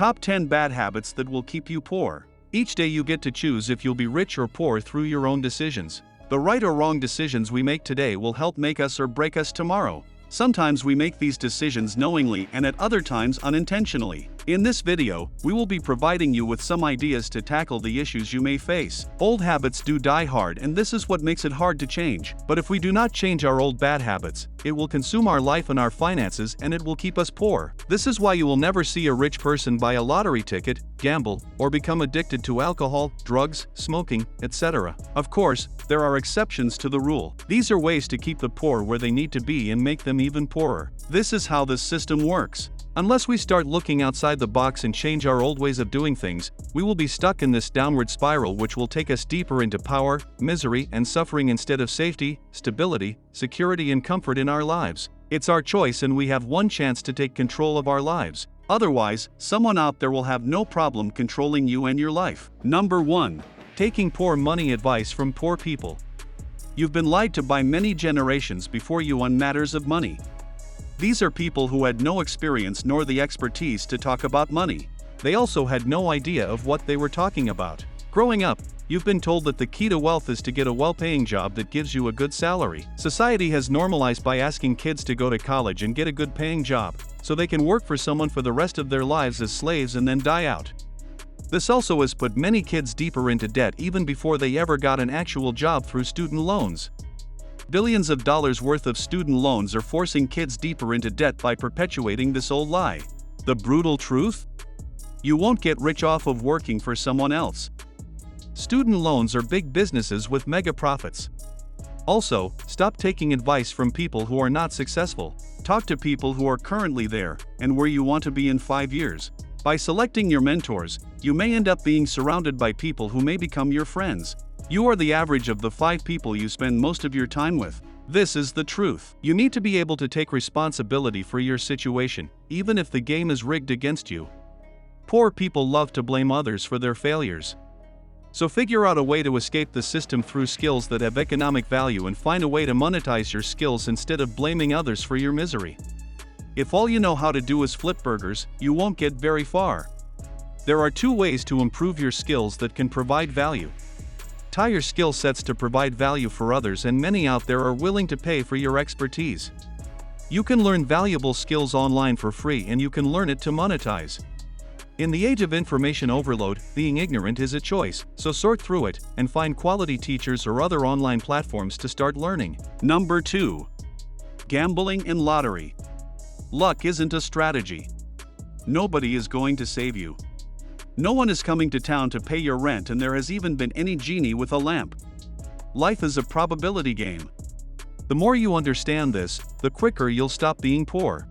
Top 10 bad habits that will keep you poor. Each day you get to choose if you'll be rich or poor through your own decisions. The right or wrong decisions we make today will help make us or break us tomorrow. Sometimes we make these decisions knowingly and at other times unintentionally. In this video, we will be providing you with some ideas to tackle the issues you may face. Old habits do die hard, and this is what makes it hard to change. But if we do not change our old bad habits, it will consume our life and our finances, and it will keep us poor. This is why you will never see a rich person buy a lottery ticket, gamble, or become addicted to alcohol, drugs, smoking, etc. Of course, there are exceptions to the rule. These are ways to keep the poor where they need to be and make them even poorer. This is how this system works. Unless we start looking outside the box and change our old ways of doing things, we will be stuck in this downward spiral which will take us deeper into power, misery, and suffering instead of safety, stability, security, and comfort in our lives. It's our choice, and we have one chance to take control of our lives. Otherwise, someone out there will have no problem controlling you and your life. Number 1. Taking poor money advice from poor people. You've been lied to by many generations before you on matters of money. These are people who had no experience nor the expertise to talk about money. They also had no idea of what they were talking about. Growing up, you've been told that the key to wealth is to get a well-paying job that gives you a good salary. Society has normalized by asking kids to go to college and get a good-paying job, so they can work for someone for the rest of their lives as slaves and then die out. This also has put many kids deeper into debt even before they ever got an actual job through student loans. Billions of dollars worth of student loans are forcing kids deeper into debt by perpetuating this old lie. The brutal truth? You won't get rich off of working for someone else. Student loans are big businesses with mega profits. Also, stop taking advice from people who are not successful. Talk to people who are currently there and where you want to be in 5 years. By selecting your mentors, you may end up being surrounded by people who may become your friends. You are the average of the 5 people you spend most of your time with. This is the truth. You need to be able to take responsibility for your situation, even if the game is rigged against you. Poor people love to blame others for their failures. So figure out a way to escape the system through skills that have economic value, and find a way to monetize your skills instead of blaming others for your misery. If all you know how to do is flip burgers, you won't get very far. There are 2 ways to improve your skills that can provide value. Tie your skill sets to provide value for others, and many out there are willing to pay for your expertise. You can learn valuable skills online for free, and you can learn it to monetize. In the age of information overload, being ignorant is a choice, so sort through it and find quality teachers or other online platforms to start learning. Number 2. Gambling and lottery. Luck isn't a strategy. Nobody is going to save you. No one is coming to town to pay your rent, and there has even been any genie with a lamp. Life is a probability game. The more you understand this, the quicker you'll stop being poor.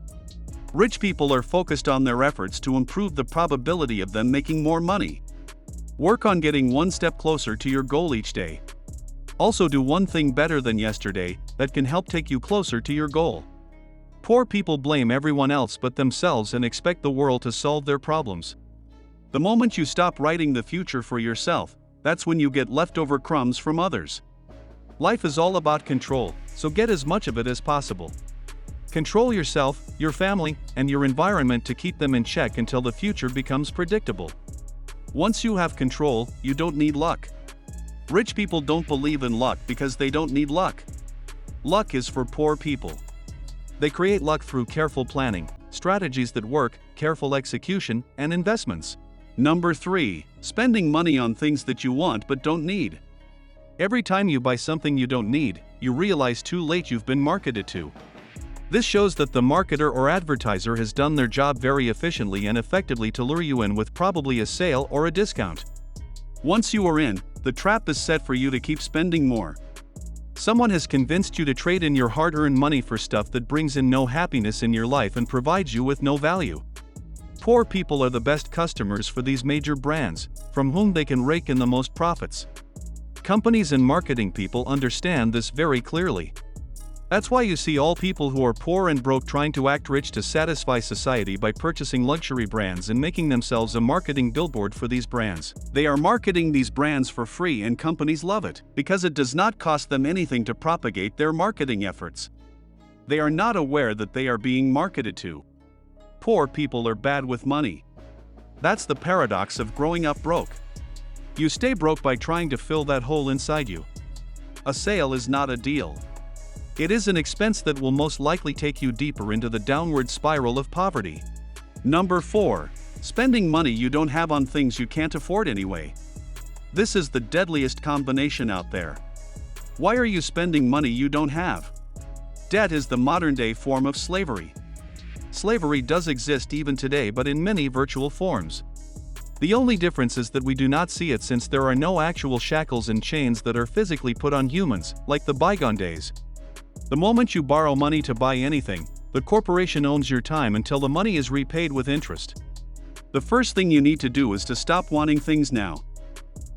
Rich people are focused on their efforts to improve the probability of them making more money. Work on getting one step closer to your goal each day. Also, do one thing better than yesterday that can help take you closer to your goal. Poor people blame everyone else but themselves and expect the world to solve their problems. The moment you stop writing the future for yourself, that's when you get leftover crumbs from others. Life is all about control, so get as much of it as possible. Control yourself, your family, and your environment to keep them in check until the future becomes predictable. Once you have control, you don't need luck. Rich people don't believe in luck because they don't need luck. Luck is for poor people. They create luck through careful planning, strategies that work, careful execution, and investments. Number 3. Spending money on things that you want but don't need. Every time you buy something you don't need, you realize too late you've been marketed to. This shows that the marketer or advertiser has done their job very efficiently and effectively to lure you in with probably a sale or a discount. Once you are in, the trap is set for you to keep spending more. Someone has convinced you to trade in your hard-earned money for stuff that brings in no happiness in your life and provides you with no value. Poor people are the best customers for these major brands, from whom they can rake in the most profits. Companies and marketing people understand this very clearly. That's why you see all people who are poor and broke trying to act rich to satisfy society by purchasing luxury brands and making themselves a marketing billboard for these brands. They are marketing these brands for free, and companies love it, because it does not cost them anything to propagate their marketing efforts. They are not aware that they are being marketed to. Poor people are bad with money. That's the paradox of growing up broke. You stay broke by trying to fill that hole inside you. A sale is not a deal. It is an expense that will most likely take you deeper into the downward spiral of poverty. Number 4. Spending money you don't have on things you can't afford anyway. This is the deadliest combination out there. Why are you spending money you don't have? Debt is the modern-day form of slavery. Slavery does exist even today, but in many virtual forms. The only difference is that we do not see it, since there are no actual shackles and chains that are physically put on humans, like the bygone days. The moment you borrow money to buy anything, the corporation owns your time until the money is repaid with interest. The first thing you need to do is to stop wanting things now.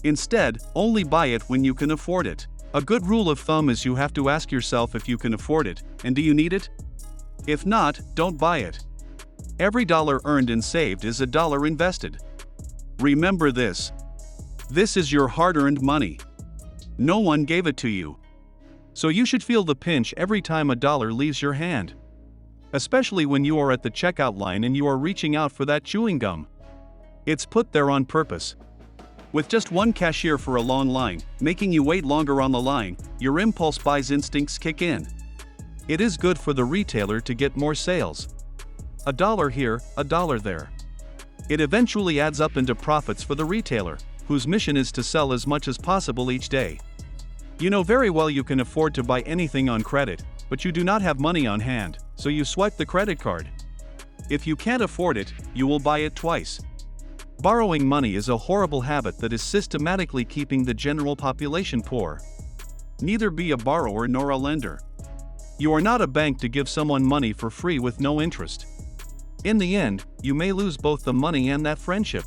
Instead, only buy it when you can afford it. A good rule of thumb is you have to ask yourself if you can afford it, and do you need it? If not, don't buy it. Every dollar earned and saved is a dollar invested. Remember this. This is your hard-earned money. No one gave it to you. So you should feel the pinch every time a dollar leaves your hand. Especially when you are at the checkout line and you are reaching out for that chewing gum. It's put there on purpose. With just one cashier for a long line, making you wait longer on the line, your impulse buys instincts kick in. It is good for the retailer to get more sales. A dollar here, a dollar there. It eventually adds up into profits for the retailer, whose mission is to sell as much as possible each day. You know very well you can afford to buy anything on credit, but you do not have money on hand, so you swipe the credit card. If you can't afford it, you will buy it twice. Borrowing money is a horrible habit that is systematically keeping the general population poor. Neither be a borrower nor a lender. You are not a bank to give someone money for free with no interest. In the end, you may lose both the money and that friendship.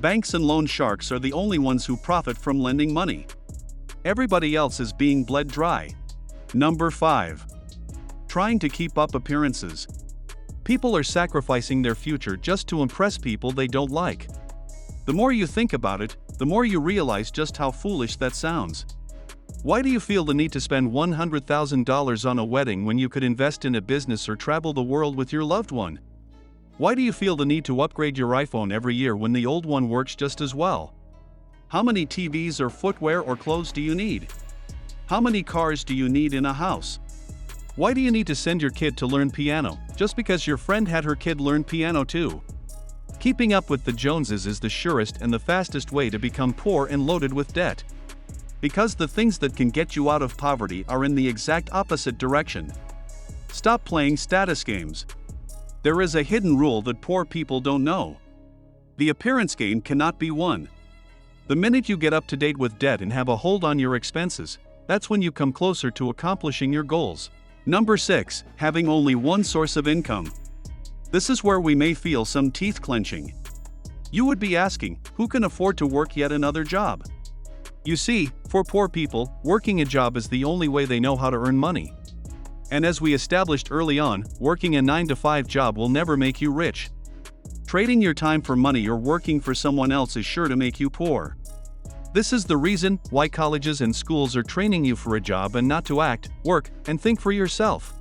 Banks and loan sharks are the only ones who profit from lending money. Everybody else is being bled dry. Number 5. Trying to keep up appearances. People are sacrificing their future just to impress people they don't like. The more you think about it, the more you realize just how foolish that sounds. Why do you feel the need to spend $100,000 on a wedding when you could invest in a business or travel the world with your loved one? Why do you feel the need to upgrade your iPhone every year when the old one works just as well? How many TVs or footwear or clothes do you need? How many cars do you need in a house? Why do you need to send your kid to learn piano, just because your friend had her kid learn piano too? Keeping up with the Joneses is the surest and the fastest way to become poor and loaded with debt. Because the things that can get you out of poverty are in the exact opposite direction. Stop playing status games. There is a hidden rule that poor people don't know. The appearance game cannot be won. The minute you get up to date with debt and have a hold on your expenses, that's when you come closer to accomplishing your goals. Number 6. Having only one source of income. This is where we may feel some teeth clenching. You would be asking, who can afford to work yet another job? You see, for poor people, working a job is the only way they know how to earn money. And as we established early on, working a 9-to-5 job will never make you rich. Trading your time for money or working for someone else is sure to make you poor. This is the reason why colleges and schools are training you for a job and not to act, work, and think for yourself.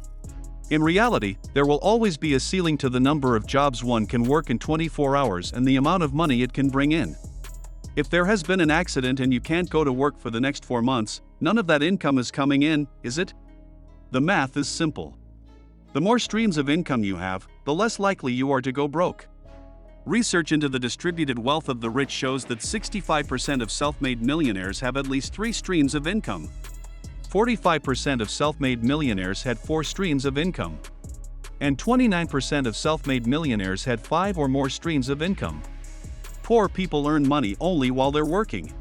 In reality, there will always be a ceiling to the number of jobs one can work in 24 hours and the amount of money it can bring in. If there has been an accident and you can't go to work for the next 4 months, none of that income is coming in, is it? The math is simple. The more streams of income you have, the less likely you are to go broke. Research into the distributed wealth of the rich shows that 65% of self-made millionaires have at least 3 streams of income. 45% of self-made millionaires had 4 streams of income. And 29% of self-made millionaires had 5 or more streams of income. Poor people earn money only while they're working.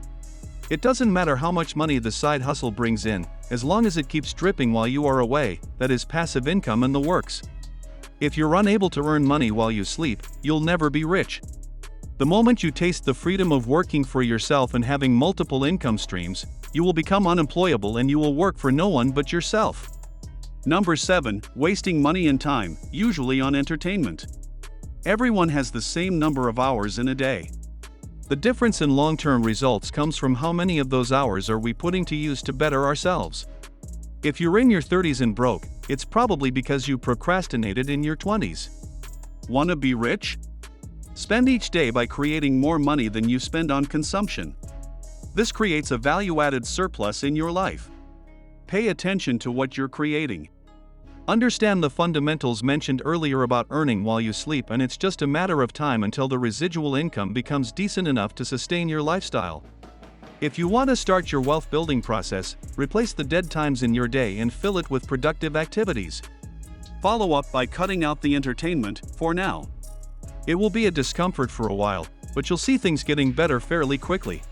It doesn't matter how much money the side hustle brings in, as long as it keeps dripping while you are away, that is passive income in the works. If you're unable to earn money while you sleep, you'll never be rich. The moment you taste the freedom of working for yourself and having multiple income streams, you will become unemployable and you will work for no one but yourself. Number 7. Wasting money and time, usually on entertainment. Everyone has the same number of hours in a day. The difference in long-term results comes from how many of those hours are we putting to use to better ourselves. If you're in your 30s and broke, it's probably because you procrastinated in your 20s. Wanna be rich? Spend each day by creating more money than you spend on consumption. This creates a value-added surplus in your life. Pay attention to what you're creating. Understand the fundamentals mentioned earlier about earning while you sleep, and it's just a matter of time until the residual income becomes decent enough to sustain your lifestyle. If you want to start your wealth building process, replace the dead times in your day and fill it with productive activities. Follow up by cutting out the entertainment, for now. It will be a discomfort for a while, but you'll see things getting better fairly quickly.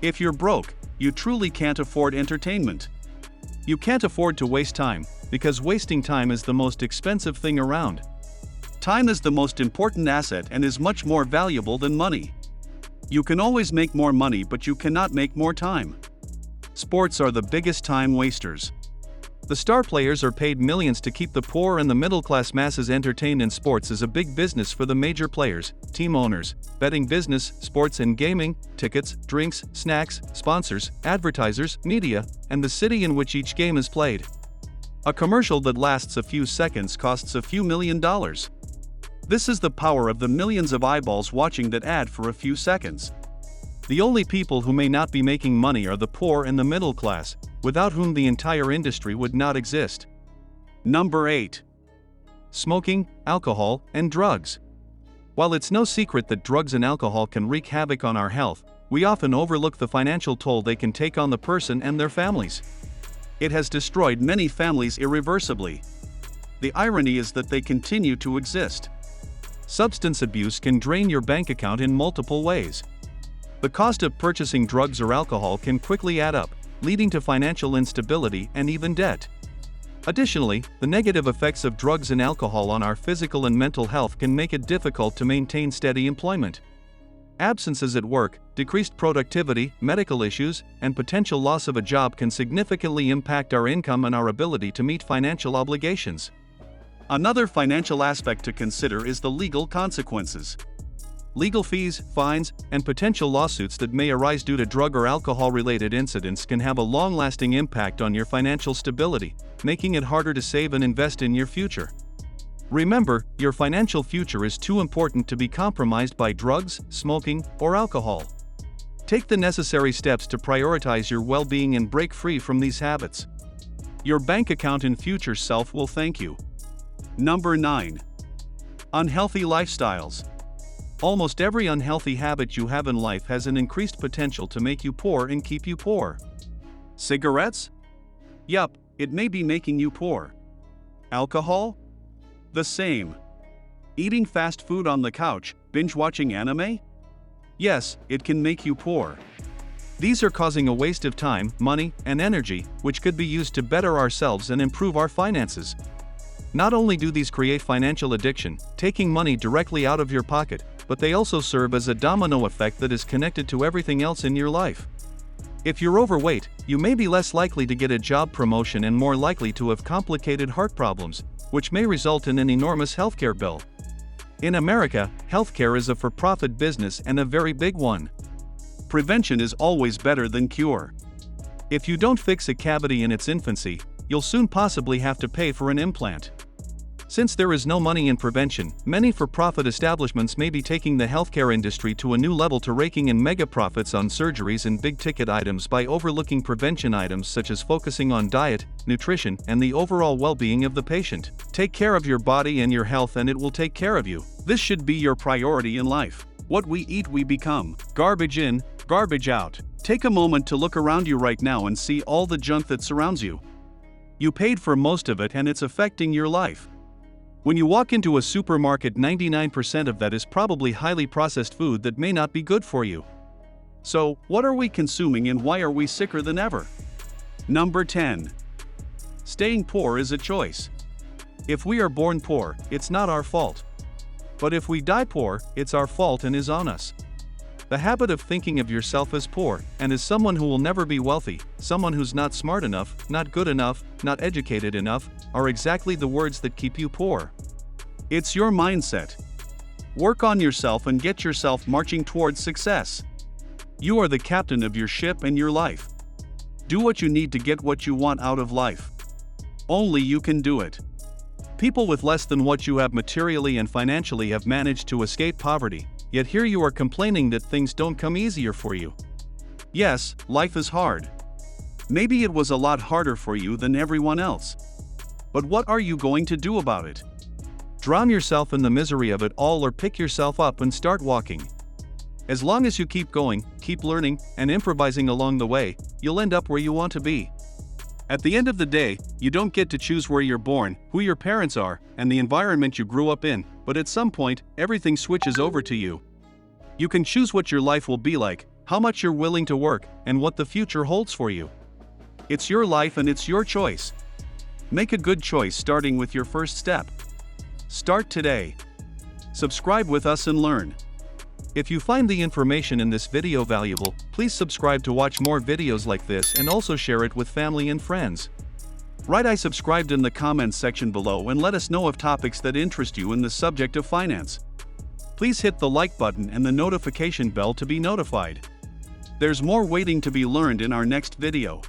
If you're broke, you truly can't afford entertainment. You can't afford to waste time, because wasting time is the most expensive thing around. Time is the most important asset and is much more valuable than money. You can always make more money, but you cannot make more time. Sports are the biggest time wasters. The star players are paid millions to keep the poor and the middle-class masses entertained, and sports is a big business for the major players, team owners, betting business, sports and gaming, tickets, drinks, snacks, sponsors, advertisers, media, and the city in which each game is played. A commercial that lasts a few seconds costs a few $1 million. This is the power of the millions of eyeballs watching that ad for a few seconds. The only people who may not be making money are the poor and the middle class, without whom the entire industry would not exist. Number 8. Smoking, alcohol, and drugs. While it's no secret that drugs and alcohol can wreak havoc on our health, we often overlook the financial toll they can take on the person and their families. It has destroyed many families irreversibly. The irony is that they continue to exist. Substance abuse can drain your bank account in multiple ways. The cost of purchasing drugs or alcohol can quickly add up, leading to financial instability and even debt. Additionally, the negative effects of drugs and alcohol on our physical and mental health can make it difficult to maintain steady employment. Absences at work, decreased productivity, medical issues, and potential loss of a job can significantly impact our income and our ability to meet financial obligations. Another financial aspect to consider is the legal consequences. Legal fees, fines, and potential lawsuits that may arise due to drug or alcohol-related incidents can have a long-lasting impact on your financial stability, making it harder to save and invest in your future. Remember, your financial future is too important to be compromised by drugs, smoking, or alcohol. Take the necessary steps to prioritize your well-being and break free from these habits. Your bank account and future self will thank you. Number 9. Unhealthy lifestyles. Almost every unhealthy habit you have in life has an increased potential to make you poor and keep you poor. Cigarettes? Yup, it may be making you poor. Alcohol? The same. Eating fast food on the couch, binge-watching anime? Yes, it can make you poor. These are causing a waste of time, money, and energy, which could be used to better ourselves and improve our finances. Not only do these create financial addiction, taking money directly out of your pocket, but they also serve as a domino effect that is connected to everything else in your life. If you're overweight, you may be less likely to get a job promotion and more likely to have complicated heart problems, which may result in an enormous healthcare bill. In America, healthcare is a for-profit business and a very big one. Prevention is always better than cure. If you don't fix a cavity in its infancy, you'll soon possibly have to pay for an implant. Since there is no money in prevention, many for-profit establishments may be taking the healthcare industry to a new level to raking in mega profits on surgeries and big-ticket items by overlooking prevention items such as focusing on diet, nutrition, and the overall well-being of the patient. Take care of your body and your health and it will take care of you. This should be your priority in life. What we eat we become. Garbage in, garbage out. Take a moment to look around you right now and see all the junk that surrounds you. You paid for most of it and it's affecting your life. When you walk into a supermarket, 99% of that is probably highly processed food that may not be good for you. So, what are we consuming and why are we sicker than ever? Number 10. Staying poor is a choice. If we are born poor, it's not our fault. But if we die poor, it's our fault and is on us. The habit of thinking of yourself as poor, and as someone who will never be wealthy, someone who's not smart enough, not good enough, not educated enough, are exactly the words that keep you poor. It's your mindset. Work on yourself and get yourself marching towards success. You are the captain of your ship and your life. Do what you need to get what you want out of life. Only you can do it. People with less than what you have materially and financially have managed to escape poverty, yet here you are complaining that things don't come easier for you. Yes, life is hard. Maybe it was a lot harder for you than everyone else. But what are you going to do about it? Drown yourself in the misery of it all or pick yourself up and start walking. As long as you keep going, keep learning, and improvising along the way, you'll end up where you want to be. At the end of the day, you don't get to choose where you're born, who your parents are, and the environment you grew up in, but at some point, everything switches over to you. You can choose what your life will be like, how much you're willing to work, and what the future holds for you. It's your life and it's your choice. Make a good choice starting with your first step. Start today. Subscribe with us and learn. If you find the information in this video valuable, please subscribe to watch more videos like this and also share it with family and friends. Write I subscribed in the comments section below and let us know of topics that interest you in the subject of finance. Please hit the like button and the notification bell to be notified. There's more waiting to be learned in our next video.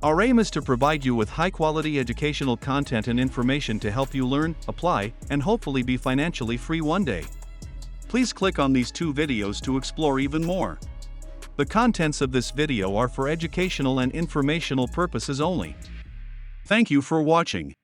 Our aim is to provide you with high-quality educational content and information to help you learn, apply, and hopefully be financially free one day. Please click on these 2 videos to explore even more. The contents of this video are for educational and informational purposes only. Thank you for watching.